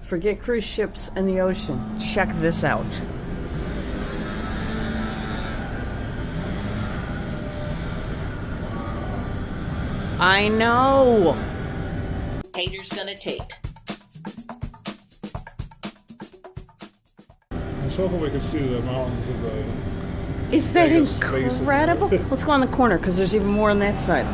Forget cruise ships and the ocean. Check this out. I know. Tater's gonna take. I was hoping we could see the mountains of the... Is that Vegas Basin. incredible? Let's go on the corner because there's even more on that side.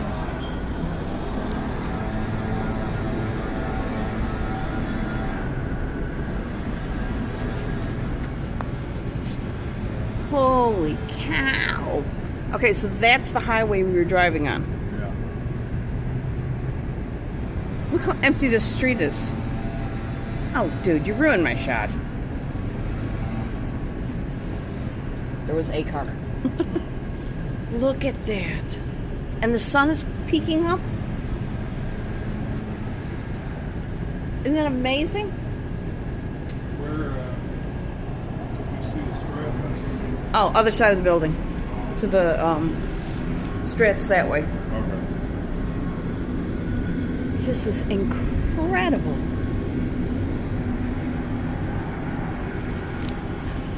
Holy cow. Okay, so that's the highway we were driving on. Yeah. Look how empty this street is. Oh, dude, you ruined my shot. There was a car. Look at that. And the sun is peeking up. Isn't that amazing? Where, you see the strip? Oh, other side of the building. To the, Strat's that way. Okay. This is incredible.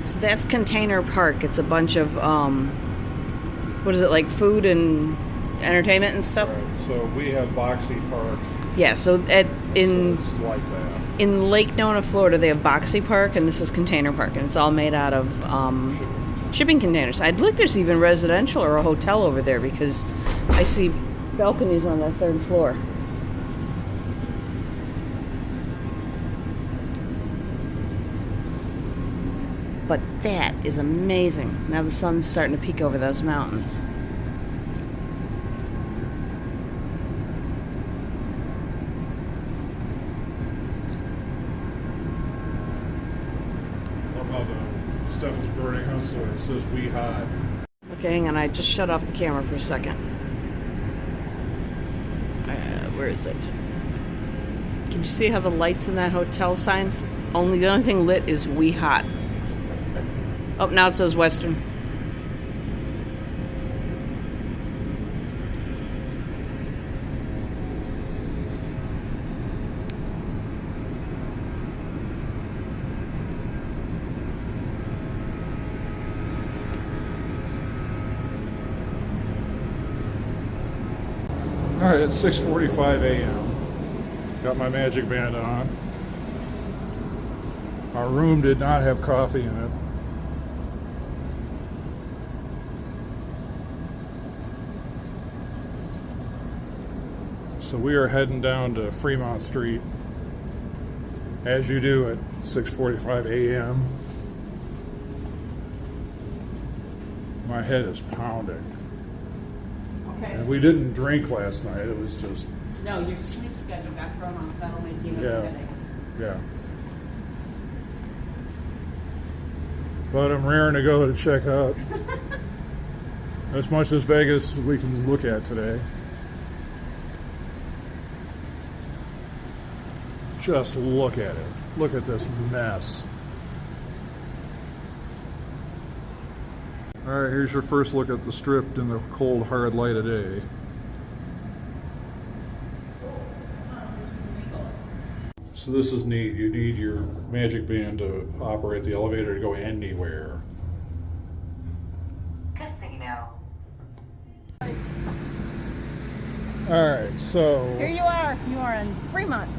So that's Container Park. It's a bunch of, what is it, like food and entertainment and stuff? Right. So we have Boxy Park. Yeah, so So it's like that. in Lake Nona, Florida, they have Boxy Park, and this is Container Park, and it's all made out of shipping containers. I'd look there's even residential or a hotel over there because I see balconies on the third floor. But that is amazing. Now the sun's starting to peek over those mountains. Love how the stuff is burning out, so it says we hide. Okay, hang on. I just shut off the camera for a second. Where is it? Can you see how the lights in that hotel sign? The only thing lit is "We Hot." Oh, now it says Western. All right, it's 6:45 a.m. Got my magic band on. Our room did not have coffee in it. So we are heading down to Fremont Street, as you do at 6:45 a.m. My head is pounding. Okay. And we didn't drink last night. It was just, No, your sleep schedule got thrown off. That'll make you have Yeah. a headache. yeah. But I'm raring to go to check out as much as Vegas we can look at today. Just look at it. Look at this mess. All right, here's your first look at the Strip in the cold, hard light of day. So this is neat. You need your magic band to operate the elevator to go anywhere. Casino. All right, so Here you are. You are in Fremont.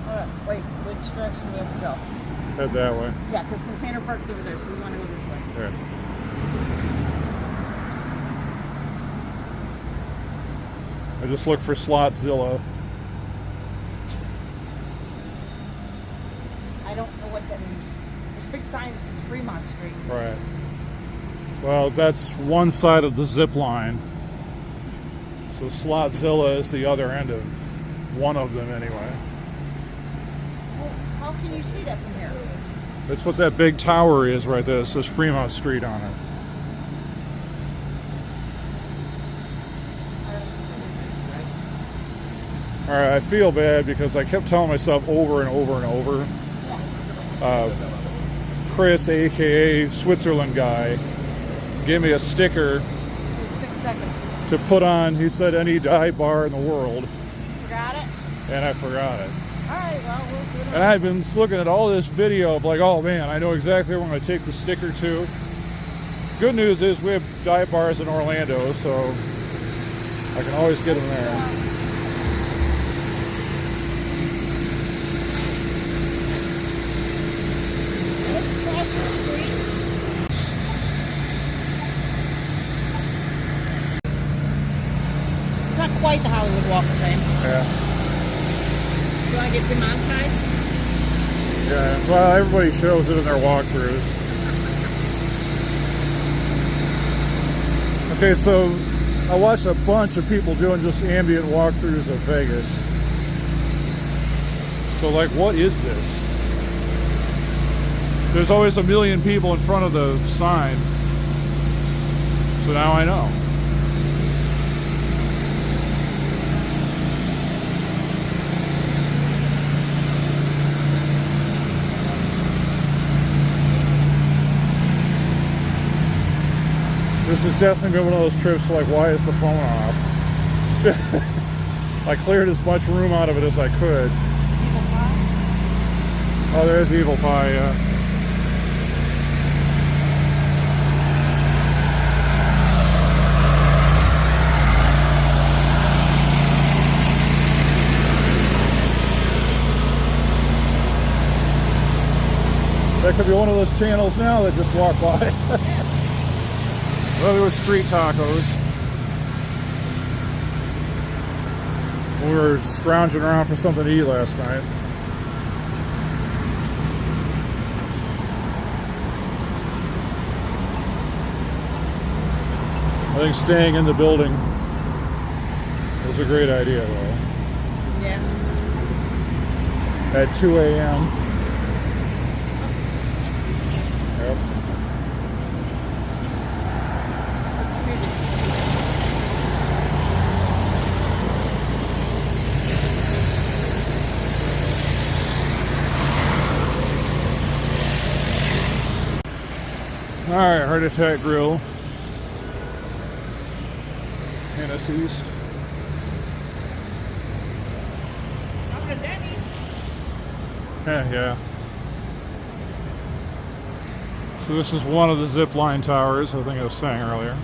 Hold on. Wait, which direction do we have to go? head that way. Yeah, because Container Park's over there, so we want to go this way. There. I just looked for Slotzilla. I don't know what that means. There's a big sign that says Fremont Street. Right. Well, that's one side of the zip line. So Slotzilla is the other end of one of them anyway. Well, how can you see that from here? That's what that big tower is right there. It says Fremont Street on it. All right, I feel bad because I kept telling myself over and over and over. Chris, aka Switzerland guy, gave me a sticker 6 seconds. to put on. He said any dive bar in the world, Forgot it? and I forgot it. right, well, we'll do it. And I've been looking at all this video of like, oh man, I know exactly where I'm going to take the sticker to. Good news is we have dive bars in Orlando, so I can always get them there. Let's cross the street. It's not quite the Hollywood Walk of Fame. Yeah. You want to get demonetized? Yeah. Well, everybody shows it in their walkthroughs. Okay, so I watched a bunch of people doing just ambient walkthroughs of Vegas. So like, what is this? There's always a million people in front of the sign. So now I know. This has definitely been one of those trips like, why is the phone off? I cleared as much room out of it as I could. Evil pie? Oh, there is evil pie, yeah. That could be one of those channels now that just walk by. Well, there was street tacos. We were scrounging around for something to eat last night. I think staying in the building was a great idea, though. Yeah. At 2 a.m. Yep. All right, Heart Attack Grill. Hennessy's. Yeah. So this is one of the zip line towers, I think I was saying earlier.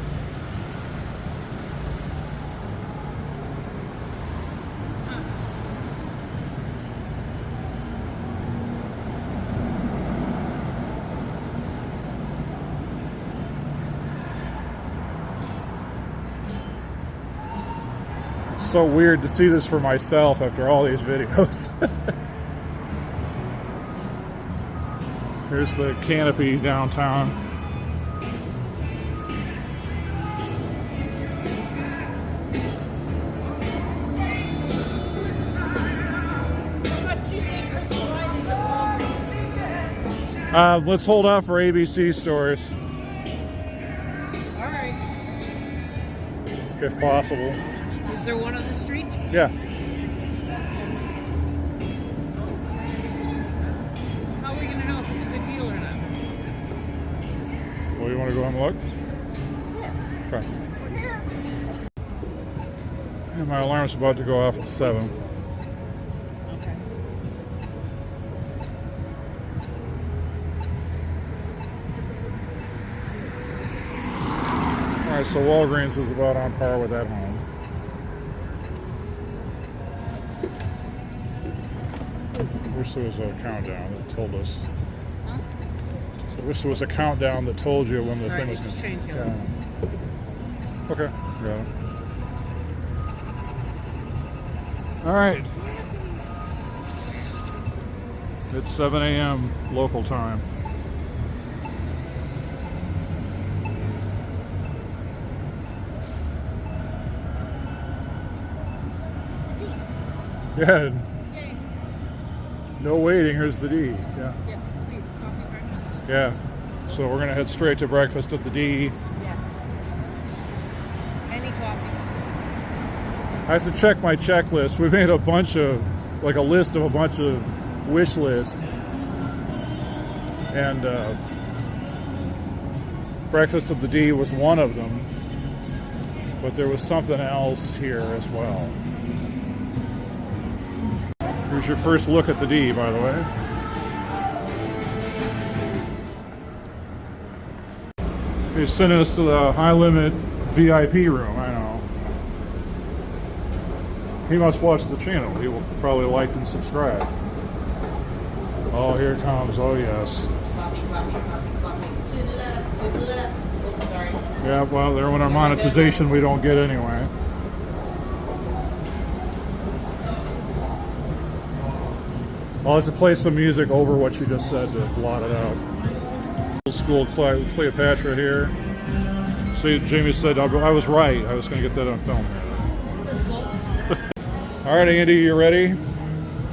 It's so weird to see this for myself after all these videos. Here's the canopy downtown. Let's hold out for ABC stores. All right. If possible. Is there one on the street? Yeah. How are we going to know if it's a good deal or not? Well, you want to go and look? Yeah. Okay. And my alarm's about to go off at 7. Okay. Alright, so Walgreens is about on par with that home. I wish there was a countdown that told us. Huh? So I wish there was a countdown that told you when the All thing right, was it just changed. Yeah. Okay, got it. Alright. It's 7 a.m. local time. Yeah. Yay. No waiting. Here's the D. Yeah. Yes, please. Coffee breakfast. Yeah. So we're gonna head straight to breakfast at the D. Yeah. Any coffees? I have to check my checklist. We made a bunch of, like a list of a bunch of wish list, and breakfast at the D was one of them. But there was something else here as well. Here's your first look at the D, by the way. He's sending us to the high-limit VIP room, I know. He must watch the channel. He will probably like and subscribe. Oh, here it comes. Oh, yes. Copy. To the left, to the left. Oops, sorry. Yeah, well, there went our monetization we don't get anyway. I'll have to play some music over what you just said to blot it out. Old school Cleopatra here. See, Jamie said I was right. I was going to get that on film here. All right, Andy, you ready?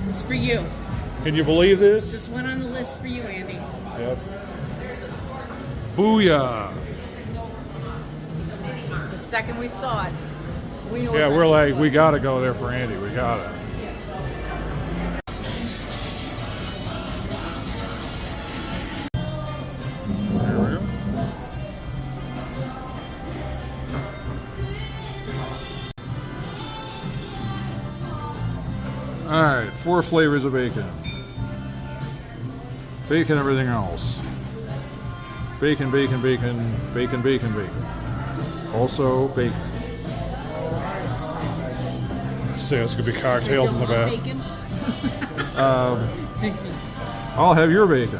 It's for you. Can you believe this? Just went on the list for you, Andy. Yep. Booyah! The second we saw it, we knew. Yeah, we're like, we gotta go there for Andy. We gotta. There we go. All right, 4 flavors of bacon. Bacon, everything else. Bacon, bacon, bacon, bacon, bacon, bacon. Also bacon. Say it's gonna be cocktails in the back. I'll have your bacon.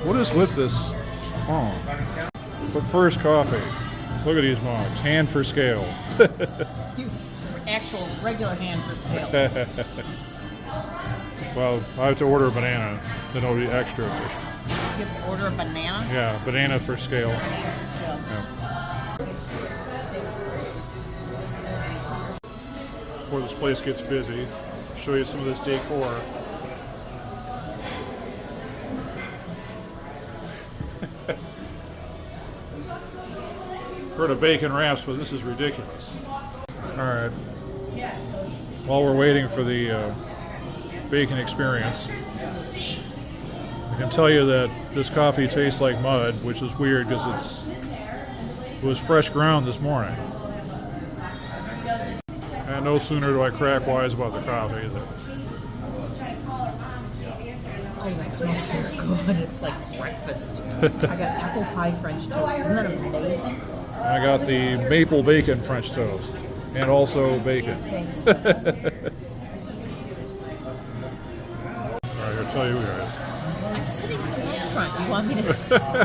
What is with this phone? But first, coffee. Look at these mugs. Hand for scale. Actual regular hand for scale. Well, I have to order a banana. Then it'll be extra efficient. You have to order a banana? Yeah, banana for scale. Yeah. Before this place gets busy, I'll show you some of this decor. Heard of bacon wraps, but this is ridiculous. All right. While we're waiting for the bacon experience, I can tell you that this coffee tastes like mud, which is weird because it was fresh ground this morning. And no sooner do I crack wise about the coffee than Oh, that smells so good. It's like breakfast. I got apple pie French toast. Isn't that amazing? I got the maple bacon French toast and also bacon. Thanks. All right, I'll tell you guys. I'm sitting in a restaurant. You want me to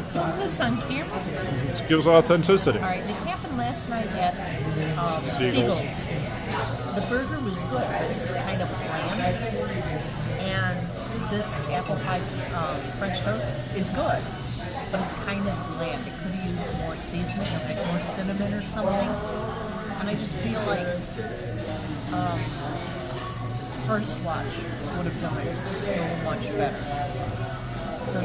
film this on camera? This gives authenticity. All right, it happened last night at Siegel's. Siegel's. The burger was good, but it was kind of bland. And this apple pie French toast is good, but it's kind of bland. It could have used more seasoning, like more cinnamon or something. And I just feel like First Watch would have done it so much better.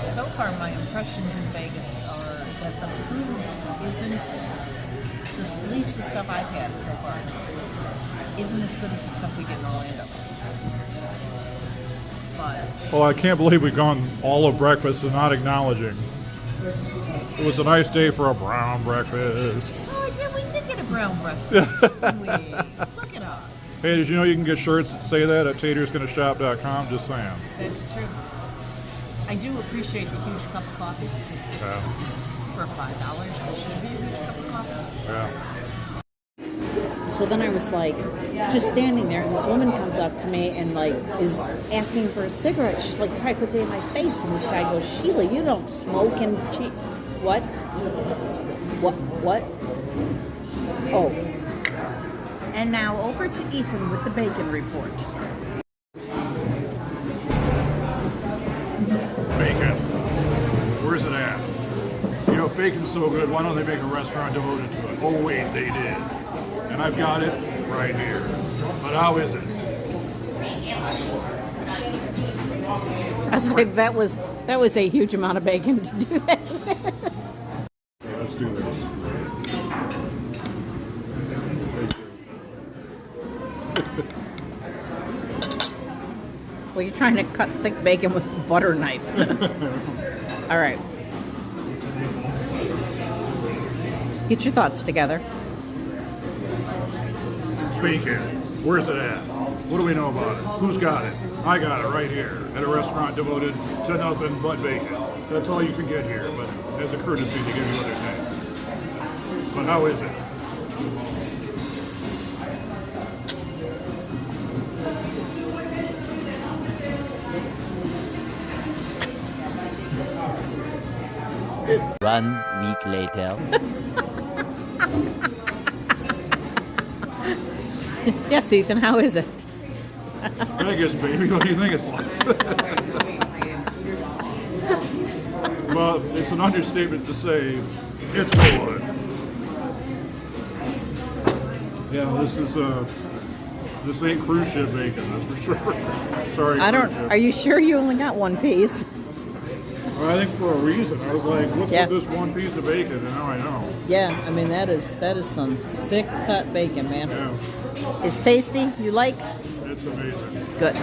So far my impressions in Vegas are that the food isn't, at least the stuff I've had so far, isn't as good as the stuff we get in Orlando. But Well, I can't believe we've gone all of breakfast and not acknowledging. It was a nice day for a brown breakfast. oh, we did get a brown breakfast, didn't we? Look at us. Hey, did you know you can get shirts that say that at tatersgonnashop.com? Just saying. That's true. I do appreciate a huge cup of coffee. Yeah. For $5, it should be a huge cup of coffee. Yeah. So then I was like, just standing there, and this woman comes up to me and like is asking for a cigarette. She's like practically in my face, and this guy goes, "Sheila, you don't smoke." And she, what? Oh. And now over to Ethan with the bacon report. Bacon. Where's it at? You know, if bacon's so good, why don't they make a restaurant devoted to it? Oh, wait, they did. And I've got it right here. But how is it? I was like, that was a huge amount of bacon to do that. Let's do this. Well, you're trying to cut thick bacon with a butter knife. All right. Get your thoughts together. Bacon. Where's it at? What do we know about it? Who's got it? I got it right here at a restaurant devoted to nothing but bacon. That's all you can get here, but as a courtesy, they give you other things. But how is it? One week later. Yes, Ethan, how is it? Vegas, baby. What do you think it's like? Well, it's an understatement to say it's good. Yeah, this ain't cruise ship bacon, that's for sure. Sorry. I don't. cruise ship. Are you sure you only got one piece? Well, I think for a reason. I was like, what's Yeah. with this one piece of bacon? And now I know. Yeah, I mean that is some thick cut bacon, man. Yeah, It's tasty. You like? it's amazing. Good.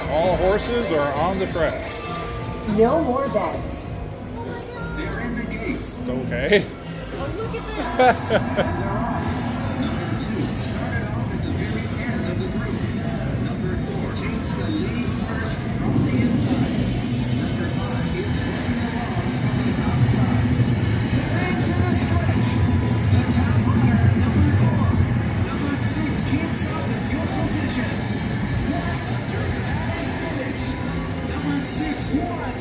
All horses are on the track. No more bets. They're in the gates. Okay. Number 2 started off at the very end of the group. Number 4 takes the lead first from the inside. Number 5 is running along from the outside. Into the stretch. The top runner, number 4. Number 6 keeps up a good position. Dramatic finish. Number 6 won.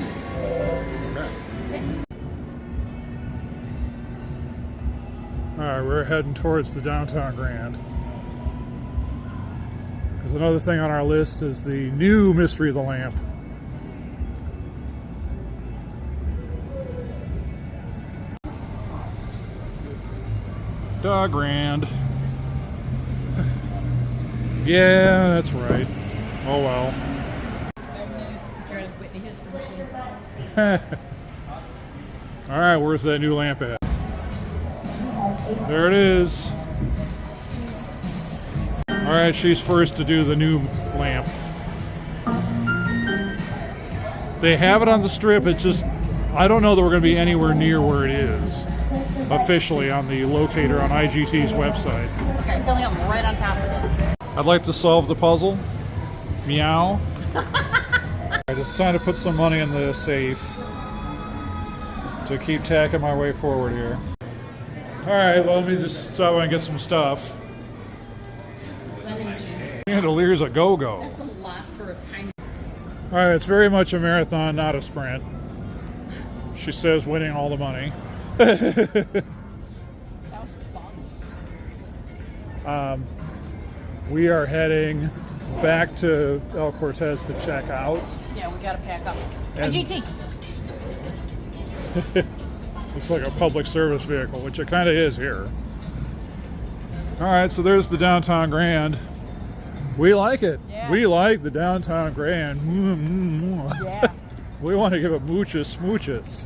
All right, we're heading towards the downtown Grand. Because another thing on our list is the new Mystery of the Lamp. Da Grand. Yeah, that's right. Oh well. All right, where's that new lamp at? There it is. All right, she's first to do the new lamp. They have it on the strip. It's just, I don't know that we're going to be anywhere near where it is officially on the locator on IGT's website. Okay, filling up right on top of it. I'd like to solve the puzzle. Meow. All right, it's time to put some money in the safe to keep tacking my way forward here. All right, well, let me just stop and get some stuff. Chandelier's a go-go. That's a lot for a tiny. All right, it's very much a marathon, not a sprint. She says, winning all the money. That was fun. We are heading back to El Cortez to check out. Yeah, we gotta pack up. And- GT. Looks like a public service vehicle, which it kind of is here. All right, so there's the downtown Grand. We like it. Yeah. We like the downtown Grand. Yeah. We want to give it mooches, smooches.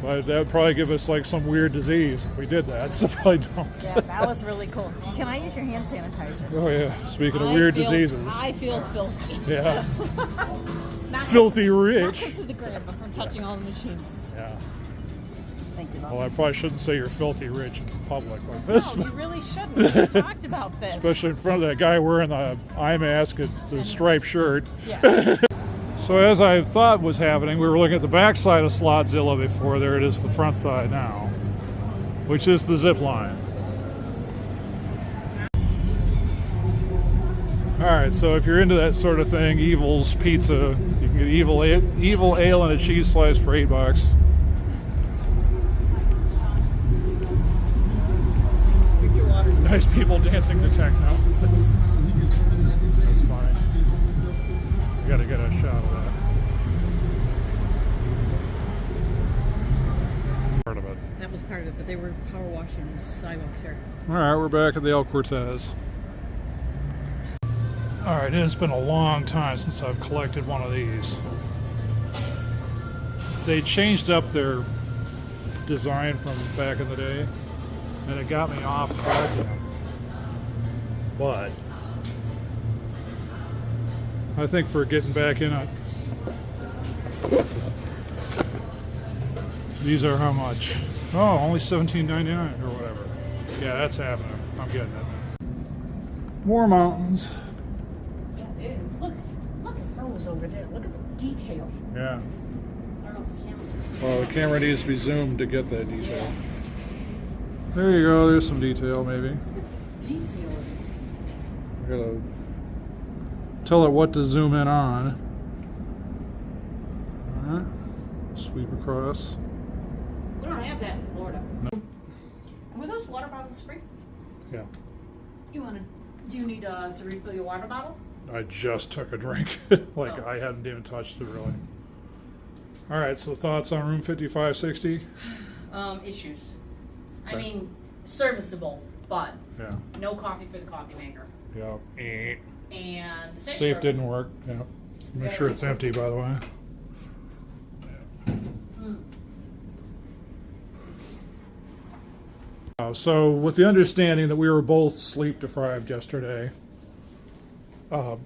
But that would probably give us like some weird disease if we did that, so probably don't. Yeah, that was really cool. Can I use your hand sanitizer? Oh yeah, speaking of weird diseases. I feel filthy. Yeah, Not filthy Not rich. because of the grab, but from touching all the machines. Yeah. Thank you, Well, I probably shouldn't say you're filthy rich in public like this. No, you really shouldn't. We talked about this. Especially in front of that guy wearing the eye mask and the striped shirt. Yeah. So as I thought was happening, we were looking at the back side of Slotzilla before. There it is, the front side now, which is the zip line. All right, so if you're into that sort of thing, Evil's Pizza, you can get evil ale and a cheese slice for $8. Nice people dancing to techno. That's fine. We gotta get a shot of that. Part of it. That was part of it, but they were power washing the sidewalk here. All right, we're back at the El Cortez. All right, it's been a long time since I've collected one of these. They changed up their design from back in the day, and it got me off collecting them. But I think for getting back in it, these are how much? Oh, only $17.99 or whatever. Yeah, that's happening. I'm getting it. More mountains. Look at those over there. Look at the detail. Yeah. I don't know if the camera's Well, the camera needs to be zoomed to get that detail. There you go. There's some detail, maybe. detail. I gotta tell it what to zoom in on. Alright. Sweep across. We don't have that in Florida. No. Were those water bottles free? Yeah. Do you need to refill your water bottle? I just took a drink. Like, I hadn't even touched it really. Alright, so thoughts on room 5560? Issues. I Okay. mean, serviceable, but Yeah. no coffee for the coffee maker. Yeah. And the Safe room. didn't work. Yeah. Make sure it's empty, by the way. So, with the understanding that we were both sleep deprived yesterday, I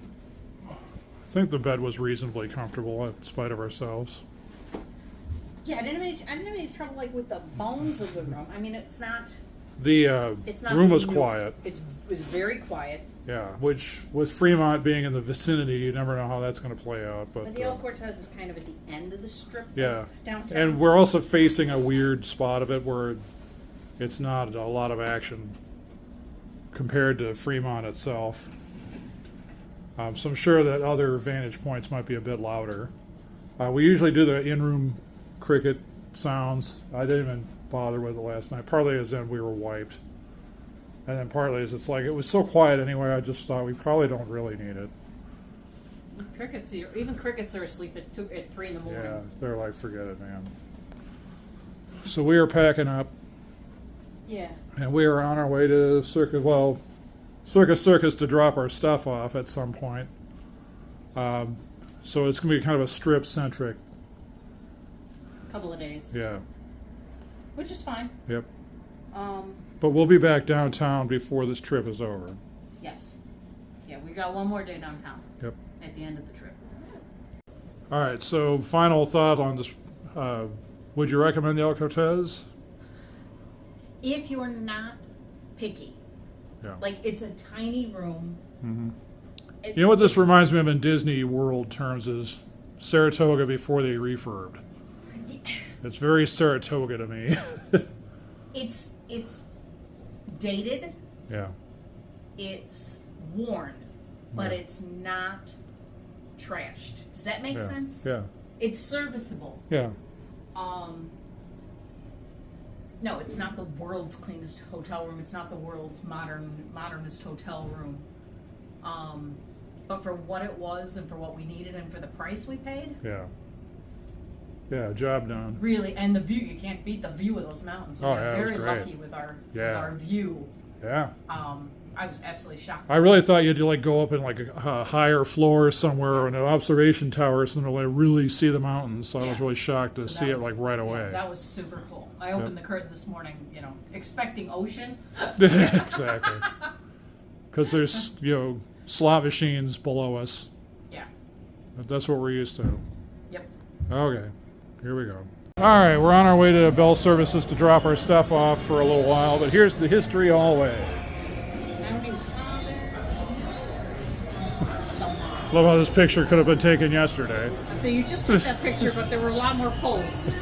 think the bed was reasonably comfortable in spite of ourselves. Yeah, I didn't have any trouble like with the bones of the room. I mean, it's not. The It's not. room was new. quiet. It was very quiet. Yeah, which with Fremont being in the vicinity, you never know how that's going to play out. But the El Cortez is kind of at the end of the strip yeah, of downtown. and we're also facing a weird spot of it where it's not a lot of action compared to Fremont itself. So I'm sure that other vantage points might be a bit louder. We usually do the in-room cricket sounds. I didn't even bother with it last night. Partly as in we were wiped. And then partly as it's like, it was so quiet anyway, I just thought we probably don't really need it. Even crickets are asleep at 3 in the morning. Yeah, they're like, forget it, man. So we are packing up, Yeah. and we are on our way to Circus Circus to drop our stuff off at some point. So it's going to be kind of a strip-centric. Couple of days. Yeah, Which is fine. yep. But we'll be back downtown before this trip is over. Yes. Yeah, we got one more day downtown Yep. at the end of the trip. All right, so final thought on this. Would you recommend the El Cortez? If you're not picky, Yeah. like it's a tiny room. Mm-hmm. You know what this reminds me of in Disney World terms is Saratoga before they refurbed. It's very Saratoga to me. It's dated. Yeah. It's worn, but Yeah. it's not trashed. Does that make Yeah. sense? Yeah. It's serviceable. Yeah. No, it's not the world's cleanest hotel room. It's not the world's modernest hotel room. But for what it was and for what we needed and for the price we paid, Yeah. Yeah. Job done. really, and the view, you can't beat the view of those mountains. We Oh, got yeah, it was very great. lucky with our Yeah. view. Yeah. I was absolutely shocked. I really thought you'd like go up in like a higher floor somewhere or an observation tower or something to like really see the mountains. So I was Yeah. really shocked to So see that it was- like right yeah, away. that was super cool. I opened the curtain this morning, expecting ocean. Exactly. Because there's slot machines below us. Yeah. But that's what we're used to. Yep. Okay, here we go. All right, we're on our way to Bell Services to drop our stuff off for a little while, but here's the history hallway. Love how this picture could have been taken yesterday. So you just took that picture, but there were a lot more poles.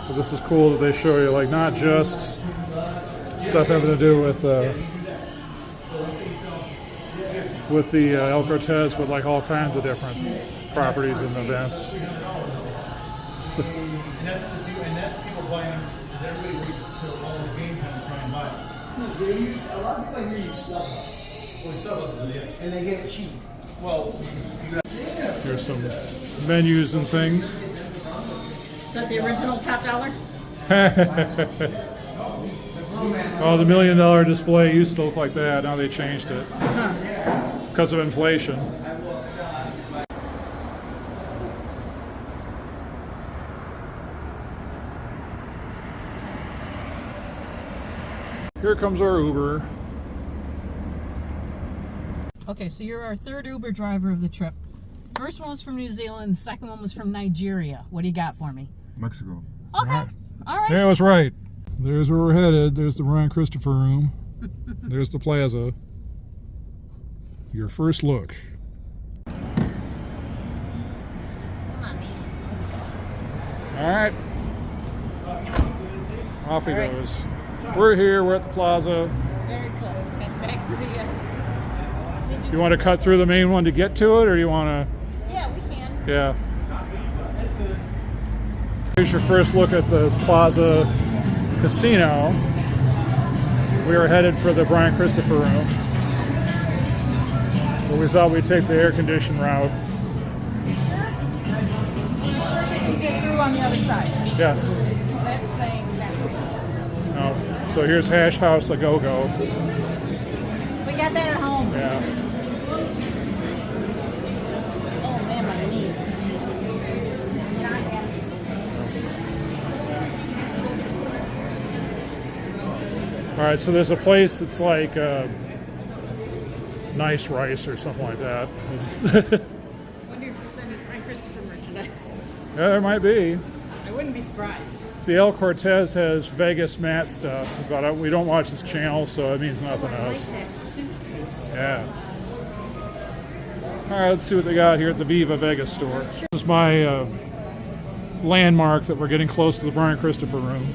So this is cool that they show you like not just stuff having to do with the El Cortez, but like all kinds of different properties and events. And that's people buying them because everybody waits till all the game time to try and buy it. A lot of people I hear use stuff, Well, stuff yeah. and they get it cheap. Well, There's some menus and things. Is that the original top dollar? Oh, the $1 million display used to look like that. Now they changed it because of inflation. Here comes our Uber. Okay, so you're our third Uber driver of the trip. First one was from New Zealand, the second one was from Nigeria. What do you got for me? Mexico. Okay. All right. Yeah, I was right. There's where we're headed. There's the Brian Christopher room. There's the Plaza. Your first look. Come on, Nate. Let's go. All right. Off he All right. goes. We're here. We're at the Plaza. Very cool. And back to the. You want to cut through the main one to get to it, or do you want to? Yeah, we can. Yeah. Here's your first look at the Plaza Casino. We are headed for the Brian Christopher room. But we thought we'd take the air-conditioned route. We get through on the other side. Yes. That's saying exactly. No. So here's Hash House, a go-go. We got that at home. Yeah. Oh man, my knees. All right, so there's a place that's like nice rice or something like that. Wonder if there's any Frank Christopher merchandise. Yeah, there might be. I wouldn't be surprised. The El Cortez has Vegas Matt stuff, but we don't watch his channel, so it means nothing to us. That suitcase. Yeah. All right, let's see what they got here at the Viva Vegas store. This is my landmark that we're getting close to the Brian Christopher room.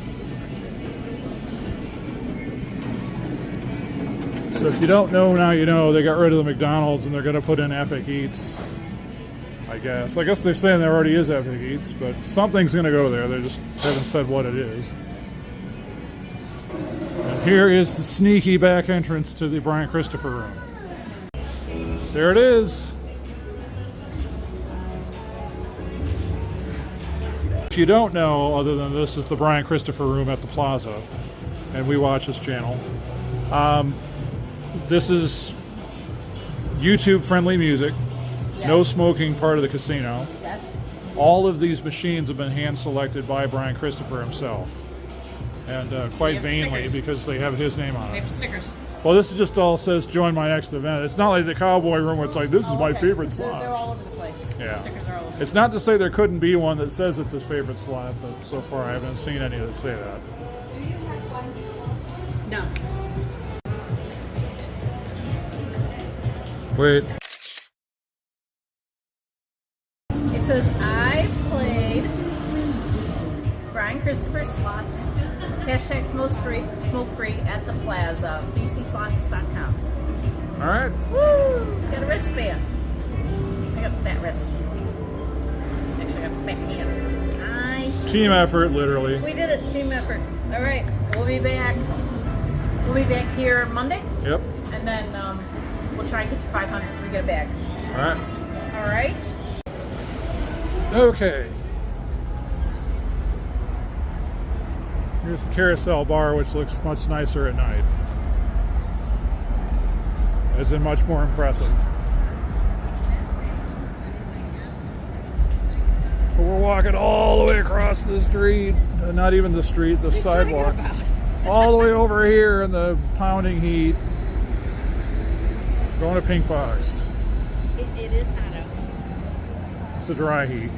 So if you don't know, now you know. They got rid of the McDonald's and they're going to put in Epic Eats, I guess. I guess they're saying there already is Epic Eats, but something's going to go there. They just haven't said what it is. And here is the sneaky back entrance to the Brian Christopher room. There it is. If you don't know, other than this is the Brian Christopher room at the Plaza, and we watch his channel. This is YouTube-friendly music. Yes. No smoking part of the casino. Yes. All of these machines have been hand-selected by Brian Christopher himself. And quite have vainly, stickers. because they have his name on We it. have stickers. Well, this just all says join my next event. It's not like the cowboy room where it's like, this is my favorite They're slot. all over the place. Yeah. The stickers are all over. It's not to say there couldn't be one that says it's his favorite slot, but so far I haven't seen any that say that. No. Wait. It says I played Brian Christopher slots. Hashtag smoke free at the Plaza. bcslots.com. All right. Woo! Got a wristband. I got fat wrists. Actually, I got fat hands. Team effort, literally. We did it. Team effort. All right. We'll be back. We'll be back here Monday, Yep. and then we'll try and get to 500 so we get it back. All right. All right. Okay. Here's the Carousel Bar, which looks much nicer at night. As in much more impressive. But we're walking all the way across the street. Not even the street, the sidewalk. All the way over here in the pounding heat. Going to Pinkbox. It is hot out. It's a dry heat.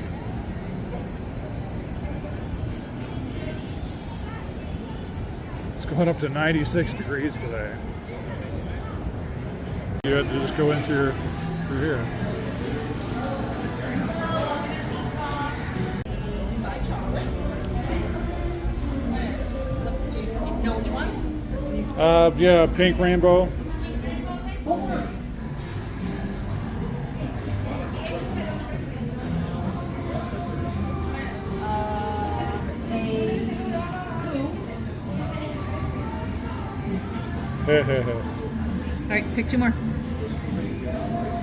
It's going up to 96 degrees today. You had to just go in through here. Buy chocolate. Do you know which one? Yeah, pink rainbow. All right, pick two more.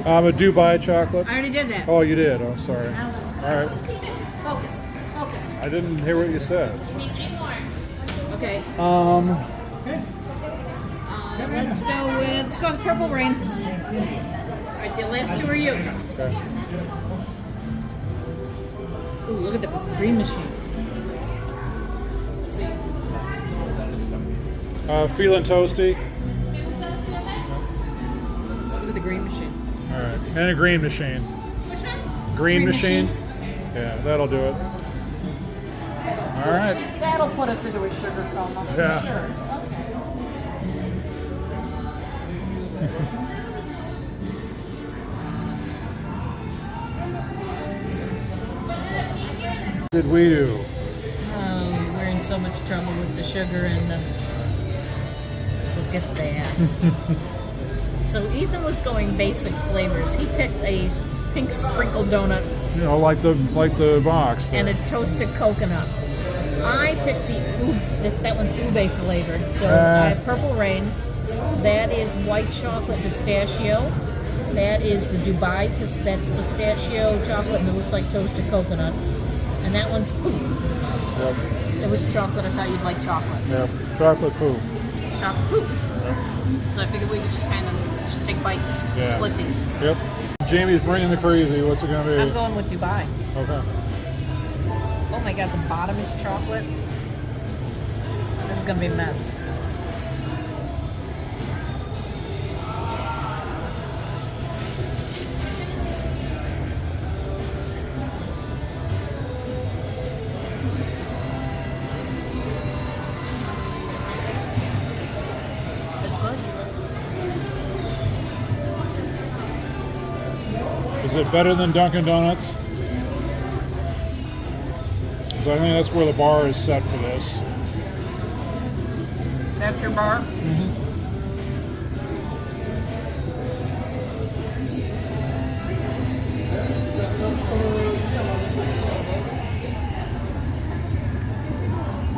I'm a Dubai chocolate. I already did that. Oh, you did? Oh, sorry. Now All right. focus. Focus. I didn't hear what you said. Okay. Let's go with the Purple Rain. All right, the last two are you. Okay. Ooh, look at this green machine. See? Feeling toasty. Look at the green machine. All right. And a green machine. Which one? Green Green machine? machine. Yeah, that'll do it. All All right. That'll put us into a sugar coma. Yeah. Sure. What did we do? We're in so much trouble with the sugar and the. Look at that. So Ethan was going basic flavors. He picked a pink sprinkle donut You know, like the box. and a toasted coconut. I picked that one's ube flavored. So I have Purple Rain. That is white chocolate pistachio. That is the Dubai. That's pistachio chocolate and it looks like toasted coconut. And that one's poop. Yep. It was chocolate. I thought you'd like chocolate. Yep. Chocolate poop. Chocolate poop. Yep. So I figured we could just take bites, Yeah. split these. Yep. Jamie's bringing the crazy. What's it gonna be? I'm going with Dubai. Okay. Oh my god, the bottom is chocolate. This is gonna be a mess. It's good. Is it better than Dunkin' Donuts? Because I think that's where the bar is set for this. That's your bar?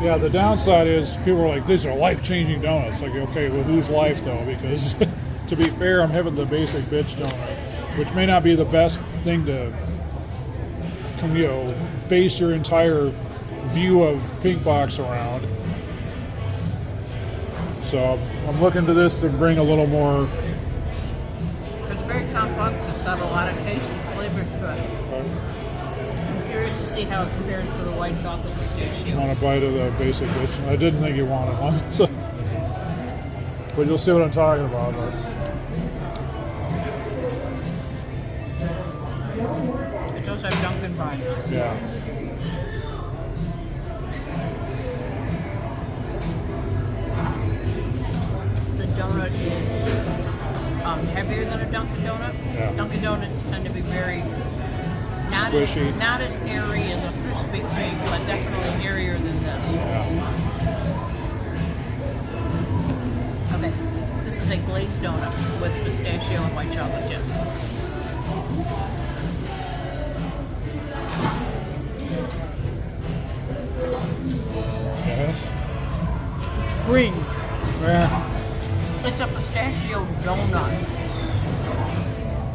Yeah, the downside is people are like, these are life-changing donuts. Like, okay, well, whose life though? Because to be fair, I'm having the basic bitch donut, which may not be the best thing to, base your entire view of Pinkbox around. So I'm looking to this to bring a little more. It's very complex. It's got a lot of taste and flavors to it. I'm curious to see how it compares to the white chocolate pistachio. Want a bite of the basic bitch? I didn't think you wanted one, so. But you'll see what I'm talking about. It does have Dunkin' vibes. Yeah. The donut is heavier than a Dunkin' Donut. Yeah. Dunkin' Donuts tend to be very Squishy. not as airy as a crispy cake, but definitely airier than this. Yeah. Okay, this is a glazed donut with pistachio and white chocolate chips. Yes. Green. Yeah. It's a pistachio donut.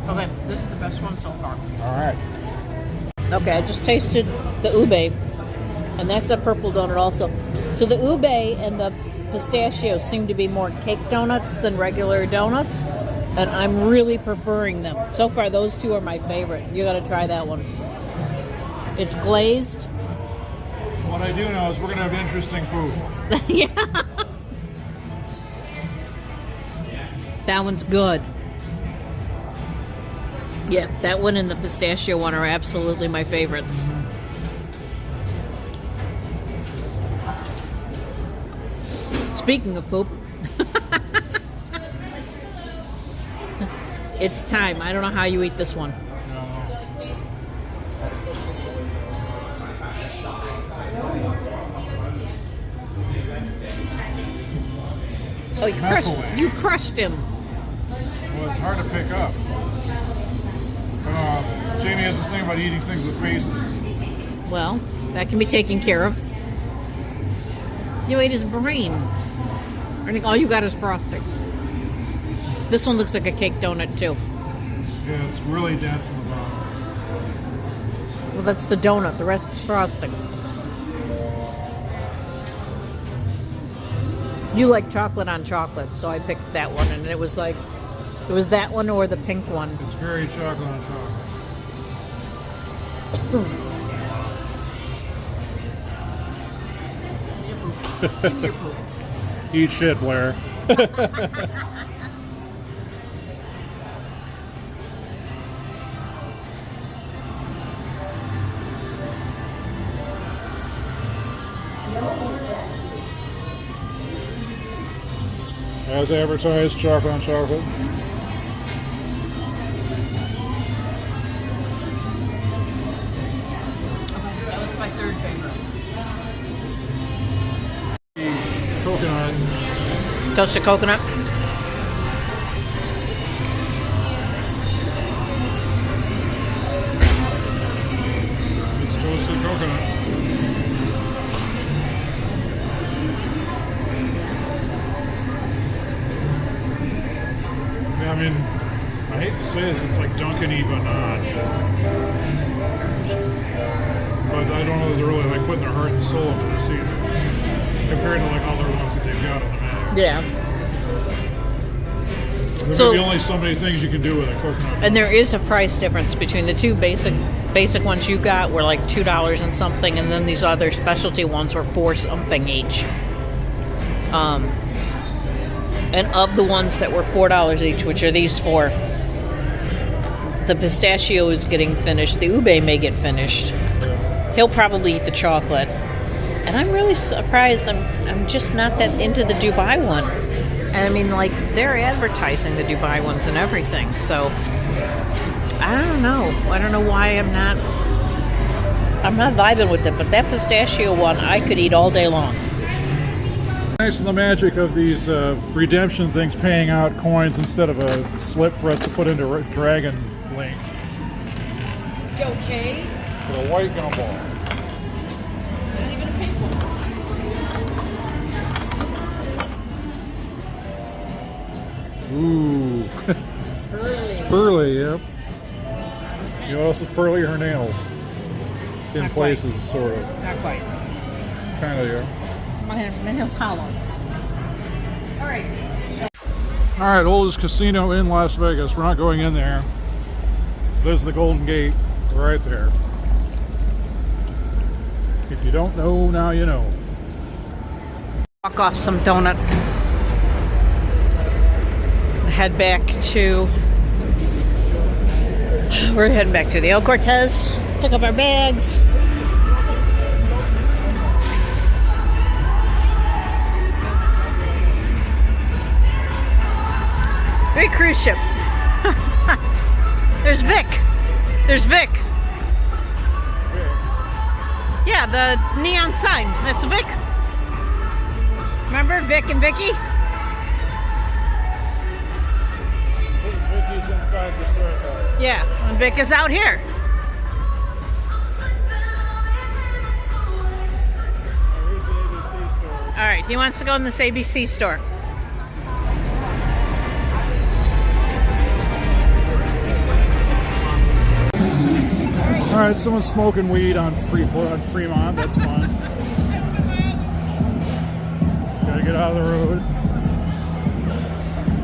Okay, this is the best one so far. All right. Okay, I just tasted the ube, and that's a purple donut also. So the ube and the pistachio seem to be more cake donuts than regular donuts, and I'm really preferring them. So far, those two are my favorite. You got to try that one. It's glazed. What I do know is we're gonna have interesting food. Yeah. That one's good. Yeah, that one and the pistachio one are absolutely my favorites. Speaking of poop, it's time. I don't know how you eat this one. Oh, you crushed him. Well, it's hard to pick up. But Jamie has this thing about eating things with faces. Well, that can be taken care of. You ate his brain. I think all you got is frosting. This one looks like a cake donut too. Yeah, it's really dense in the bottom. Well, that's the donut. The rest is frosting. You like chocolate on chocolate, so I picked that one, and it was like, it was that one or the pink one. It's very chocolate on chocolate. Give me your poop. Eat shit, Blair. As advertised, chocolate on chocolate. That was my third favorite. Coconut. Toasted coconut. It's toasted coconut. Yeah, I mean, I hate to say this, it's like Dunkin'-y, but not. But I don't know that they're really like putting their heart and soul into this either, compared to like other ones that they've got on the map. Yeah. There's So- maybe only so many things you can do with a coconut. And there is a price difference between the two basic ones you got were like $2 and something, and then these other specialty ones were $4 something each. And of the ones that were $4 each, which are these four, the pistachio is getting finished. The ube may get finished. He'll probably eat the chocolate. And I'm really surprised. I'm just not that into the Dubai one. And I mean, like, they're advertising the Dubai ones and everything. So I don't know. I don't know why I'm not vibing with it. But that pistachio one, I could eat all day long. Nice the magic of these redemption things, paying out coins instead of a slip for us to put into Dragon Link. It's okay. With a white gumball. Not even a pink one. Ooh. Pearly. Pearly, yep. You know what else is pearly? Her nails. In Not places, sort of. Not quite. Kind of, yeah. My nail's hollow. All right. All right, oldest casino in Las Vegas. We're not going in there. There's the Golden Gate right there. If you don't know, now you know. Walk off some donut. Head back to. We're heading back to the El Cortez. Pick up our bags. Great cruise ship. There's Vic. There's Vic. Yeah, the neon sign. That's Vic. Remember Vic and Vicky? Vicky's inside the circle. Yeah, and Vic is out here. Here's the ABC store. All right, he wants to go in this ABC store. All right, someone's smoking weed on Fremont. That's fun. Gotta get out of the road.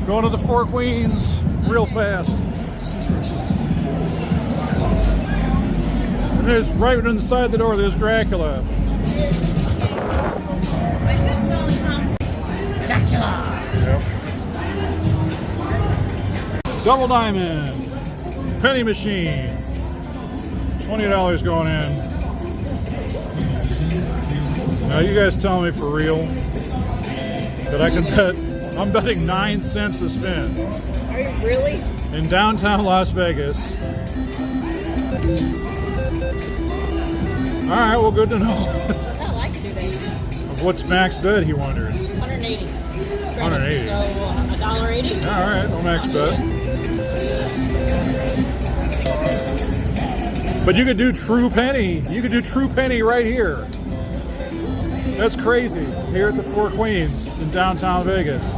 Going to the Four Queens real fast. And there's right inside the door. There's Dracula. I just saw him. Dracula. Yep. Double diamond. Penny machine. $20 going in. Now you guys tell me for real that I can bet. I'm betting 9 cents a spin. Are you really? In downtown Las Vegas. All right, well, good to know. Hell, I could do that. What's max bet? He wondered. 180. 180. So $1.80. All right, no max bet. But you could do true penny. You could do true penny right here. That's crazy. Here at the Four Queens in downtown Vegas.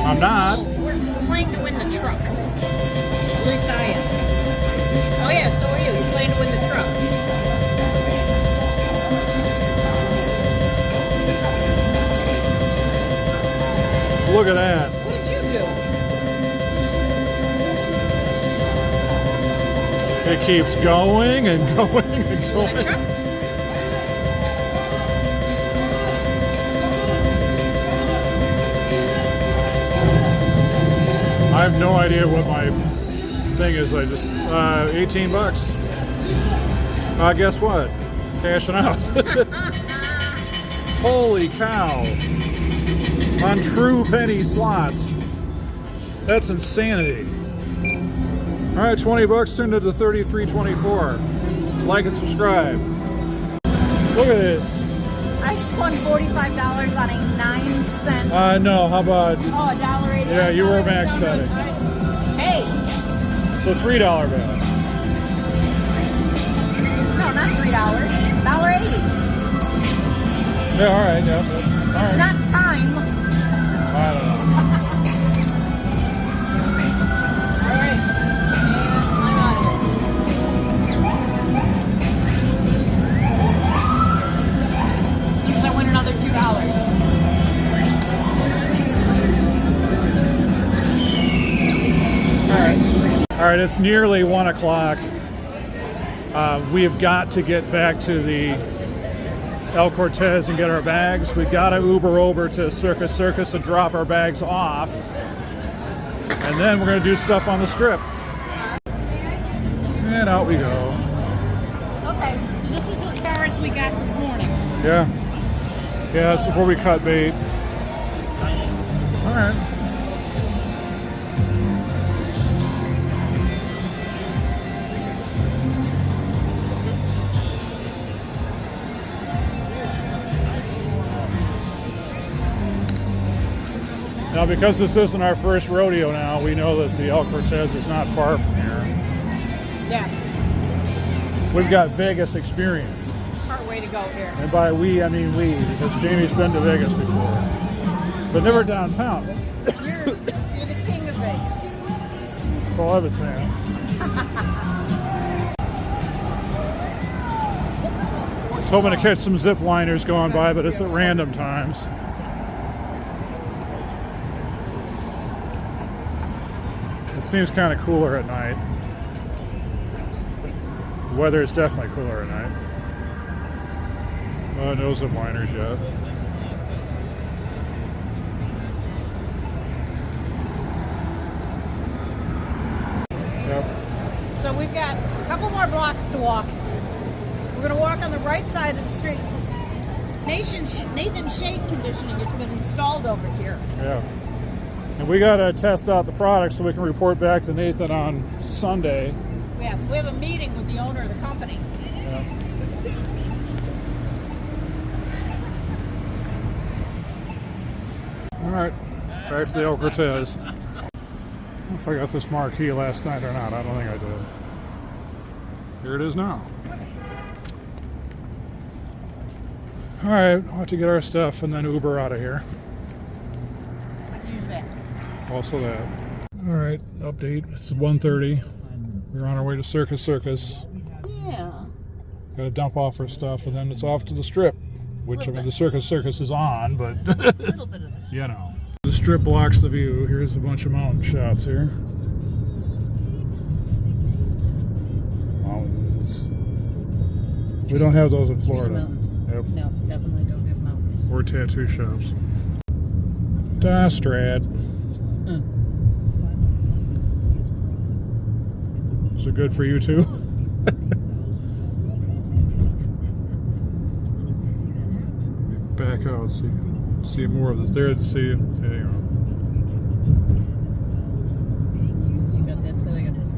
I'm not. We're playing to win the truck. At least I am. Oh yeah, so are you. You're playing to win the truck. Look at that. What did you do? It keeps going and going and going. I have no idea what my thing is. I just, 18 bucks. Guess what? Cashing out. Holy cow. on true penny slots. That's insanity. All right, 20 bucks turned into 33.24. Like and subscribe. Look at this. I just won $45 on a 9-cent. No, how about? Oh, $1.80. Yeah, you were max betting. Hey. So $3 bet. No, not $3. $1.80. Yeah, all right, yeah. All It's right. not time. I don't know. All right. And I'm out of here. As soon as I win another $2. All right, it's nearly 1 o'clock. We have got to get back to the El Cortez and get our bags. We've got to Uber over to Circus Circus and drop our bags off. And then we're going to do stuff on the strip. And out we go. Okay, so this is as far as we got this morning. Yeah. Yeah, that's before we cut bait. All right. Now, because this isn't our first rodeo now, we know that the El Cortez is not far from here. Yeah, We've got Vegas experience. part way to go here. And by we, I mean we, because Jamie's been to Vegas before. But never downtown. You're the king of Vegas. That's all I've been saying. I was hoping to catch some zip liners going by, but it's at random times. It seems kind of cooler at night. The weather is definitely cooler at night. No zip liners yet. Yep. So we've got a couple more blocks to walk. We're going to walk on the right side of the street because Nathan shade conditioning has been installed over here. Yeah. And we got to test out the product so we can report back to Nathan on Sunday. Yes, we have a meeting with the owner of the company. Yeah. All right, back to the El Cortez. I don't know if I got this marquee last night or not. I don't think I did. Here it is now. All right, we'll have to get our stuff and then Uber out of here. Use that. Also that. All right, update. It's 1:30. We're on our way to Circus Circus. Yeah. Got to dump off our stuff, and then it's off to the strip. Which, I mean, the Circus Circus is on, but, A little bit of this. you know. The strip blocks the view. Here's a bunch of mountain shots here. Mountains. We don't have those in Florida. Yep. No, definitely don't have mountains. Or tattoo shops. Strad. Is it good for you too? Back out so you can see more of this. There to see it. There you go. You got that, so I got this.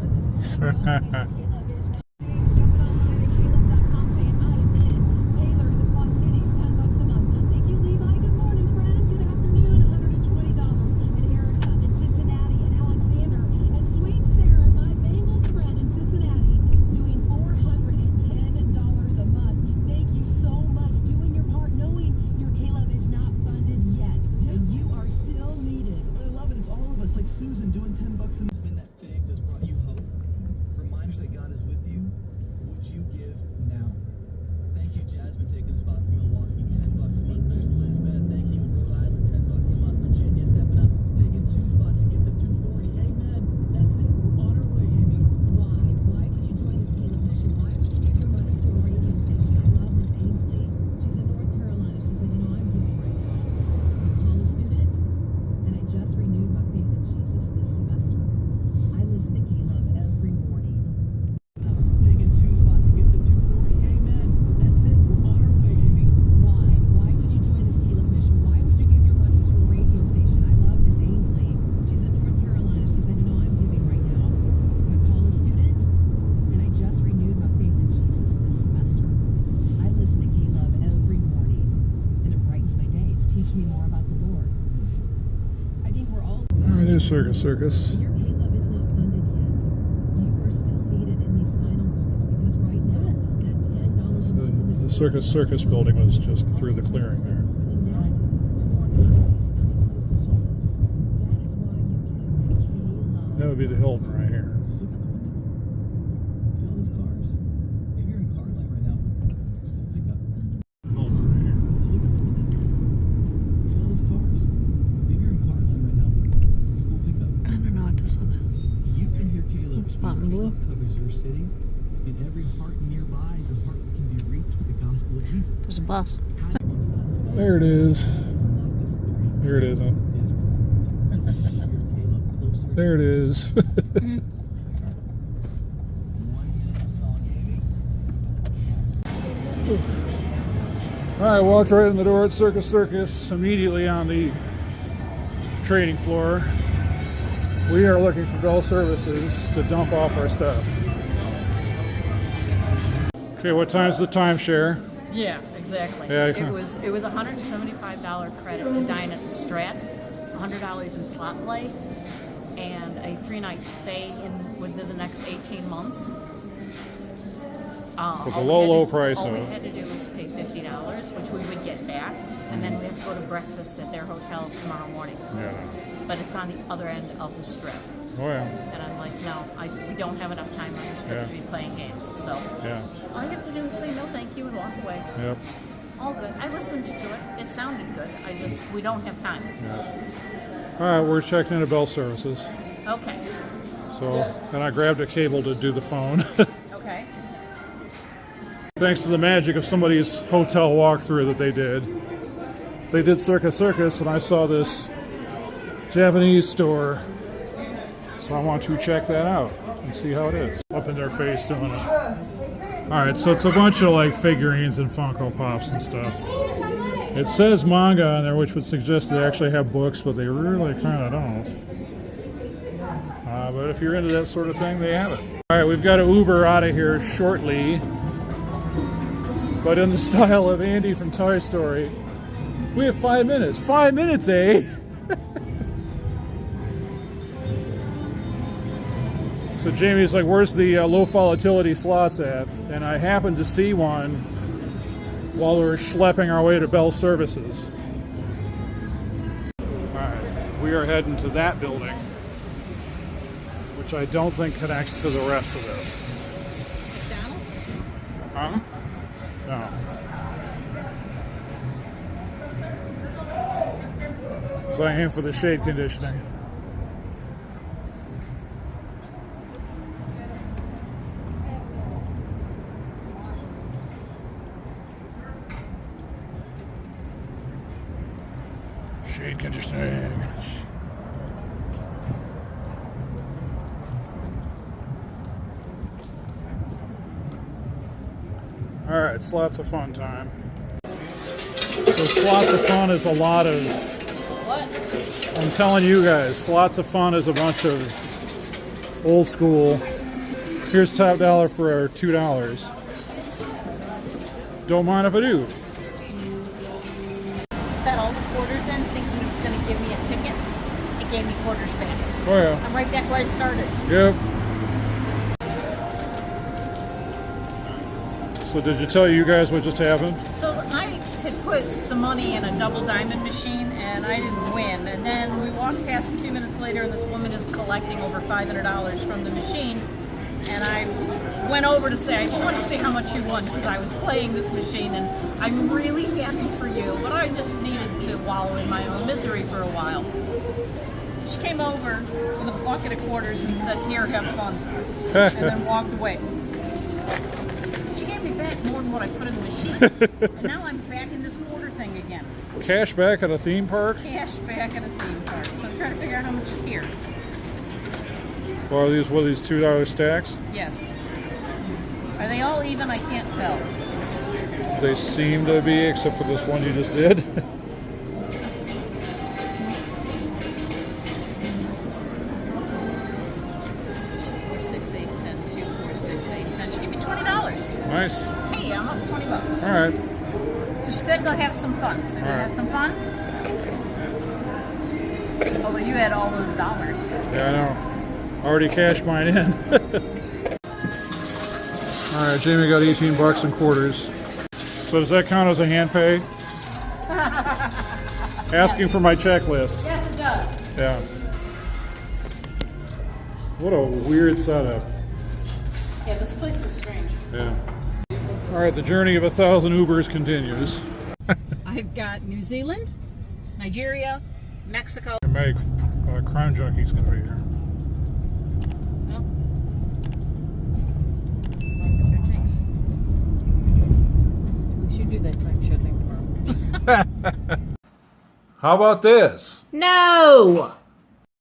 teach me more about the Lord. I think we're all. All right, there's Circus Circus. Your Caleb is not funded yet. You are still needed in these final moments because right now, that $10 a month in The Circus Circus building was just through the clearing there. more than that, more constantly coming close to Jesus. That is why you give Caleb. That would be the Hilton right here. Just look out the window. See all those cars? Maybe you're in car line right now. School pickup. Hilton right here. Just look out the window. See all those cars? Maybe you're in car line right now. School pickup. I don't know what this one is. You can hear Caleb. Spot in blue. Caleb covers your city, and every heart nearby is a heart that can be reached with the gospel of Jesus. There's a bus. There it is. Here it is, huh? There it is. All right, walked right in the door at Circus Circus, immediately on the trading floor. We are looking for Bell Services to dump off our stuff. Okay, what time's the timeshare? Yeah, exactly. Yeah, it was a $175 credit to dine at the Strat, $100 in slot play, and a 3-night stay within the next 18 months. For the low price all of. we had to do was pay $50, which we would get back, and then we have to go to breakfast at their hotel tomorrow morning. Yeah. But it's on the other end of the strip. Oh yeah. And I'm like, no, we don't have enough time on the strip to be playing games. So Yeah. all you have to do is say no thank you and walk away. Yep. All good. I listened to it. It sounded good. We don't have time. Yeah. All right, we're checking into Bell Services. Okay. So, and I grabbed a cable to do the phone. Okay. Thanks to the magic of somebody's hotel walkthrough that they did. They did Circus Circus, and I saw this Japanese store. So I want to check that out and see how it is. Up in their face doing it. All right, so it's a bunch of like figurines and Funko Pops and stuff. It says manga on there, which would suggest they actually have books, but they really kind of don't. But if you're into that sort of thing, they have it. All right, we've got to Uber out of here shortly. But in the style of Andy from Toy Story, we have 5 minutes. 5 minutes, eh? So Jamie's like, where's the low volatility slots at? And I happened to see one while we were schlepping our way to Bell Services. Alright, we are heading to that building, which I don't think connects to the rest of this. McDonald's? Huh? No. So I aim for the shade conditioning. Shade conditioning. All right, slots of fun time. So slots of fun is a lot of. What? I'm telling you guys, slots of fun is a bunch of old school. Here's top dollar for $2. Don't mind if I do. Set all the quarters in thinking it was going to give me a ticket. It gave me quarters back. Oh yeah. I'm right back where I started. Yep. So did you tell you guys what just happened? So I had put some money in a double diamond machine and I didn't win. And then we walked past a few minutes later and this woman is collecting over $500 from the machine. And I went over to say, I just want to see how much you won because I was playing this machine and I'm really happy for you, but I just needed to wallow in my own misery for a while. She came over with a bucket of quarters and said, here, have fun. And then walked away. She gave me back more than what I put in the machine. And now I'm back in this quarter thing again. Cash back at a theme park? Cash back at a theme park. So I'm trying to figure out how much is here. Or are these what are these $2 stacks? Yes. Are they all even? I can't tell. They seem to be, except for this one you just did. 6, 8, 10, 2, 4, 6, 8, 10. She gave me $20. Nice. Hey, I'm up $20. All right. So she said they'll have some fun. So you right. have some fun? Although you had all those dollars. Yeah, I know. Already cashed mine in. All right, Jamie got 18 bucks in quarters. So does that count as a hand pay? Asking for my checklist. Yes, it does. Yeah. What a weird setup. Yeah, this place was strange. Yeah. All right, the journey of 1,000 Ubers continues. I've got New Zealand, Nigeria, Mexico. Meg, Crime Junkie's gonna be here. Oh. Like the takes. We should do that time shipping tomorrow. How about this? No!